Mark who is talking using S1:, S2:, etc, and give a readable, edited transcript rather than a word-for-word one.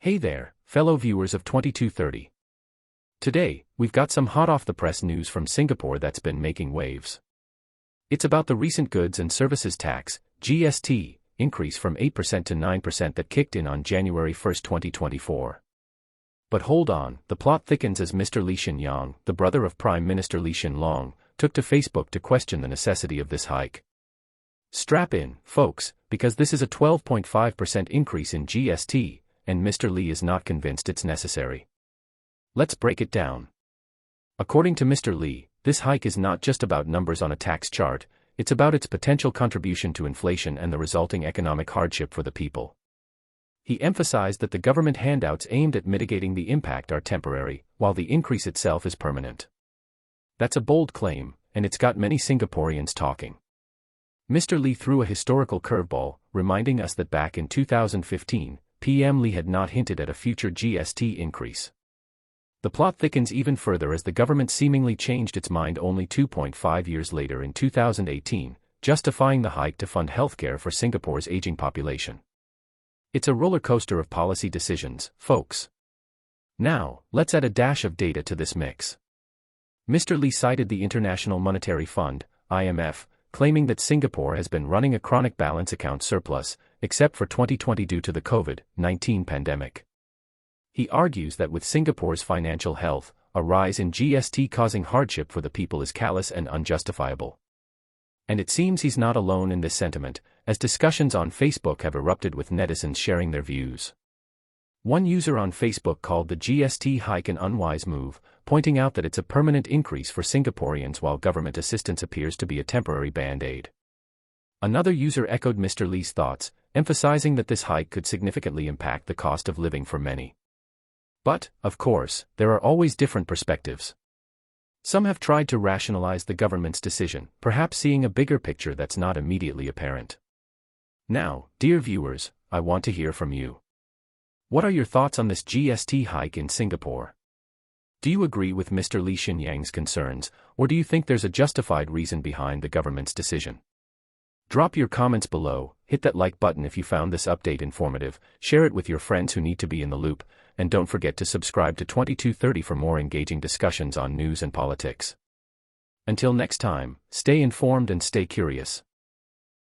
S1: Hey there, fellow viewers of 2230. Today, we've got some hot off the press news from Singapore that's been making waves. It's about the recent goods and services tax, GST, increase from 8% to 9% that kicked in on January 1, 2024. But hold on, the plot thickens as Mr. Hsien, the brother of Prime Minister Lee Hsien Loong, took to Facebook to question the necessity of this hike. Strap in, folks, because this is a 12.5% increase in GST, and Mr. Lee is not convinced it's necessary. Let's break it down. According to Mr. Lee, this hike is not just about numbers on a tax chart, it's about its potential contribution to inflation and the resulting economic hardship for the people. He emphasized that the government handouts aimed at mitigating the impact are temporary, while the increase itself is permanent. That's a bold claim, and it's got many Singaporeans talking. Mr. Lee threw a historical curveball, reminding us that back in 2015, PM Lee had not hinted at a future GST increase. The plot thickens even further as the government seemingly changed its mind only 2.5 years later in 2018, justifying the hike to fund healthcare for Singapore's aging population. It's a rollercoaster of policy decisions, folks. Now, let's add a dash of data to this mix. Mr. Lee cited the International Monetary Fund, IMF, claiming that Singapore has been running a chronic balance account surplus, except for 2020 due to the COVID-19 pandemic. He argues that with Singapore's financial health, a rise in GST causing hardship for the people is callous and unjustifiable. And it seems he's not alone in this sentiment, as discussions on Facebook have erupted with netizens sharing their views. One user on Facebook called the GST hike an unwise move, pointing out that it's a permanent increase for Singaporeans while government assistance appears to be a temporary band-aid. Another user echoed Mr. Lee's thoughts, emphasizing that this hike could significantly impact the cost of living for many. But, of course, there are always different perspectives. Some have tried to rationalize the government's decision, perhaps seeing a bigger picture that's not immediately apparent. Now, dear viewers, I want to hear from you. What are your thoughts on this GST hike in Singapore? Do you agree with Mr. Lee Hsien Loong's concerns, or do you think there's a justified reason behind the government's decision? Drop your comments below, hit that like button if you found this update informative, share it with your friends who need to be in the loop, and don't forget to subscribe to 2230 for more engaging discussions on news and politics. Until next time, stay informed and stay curious.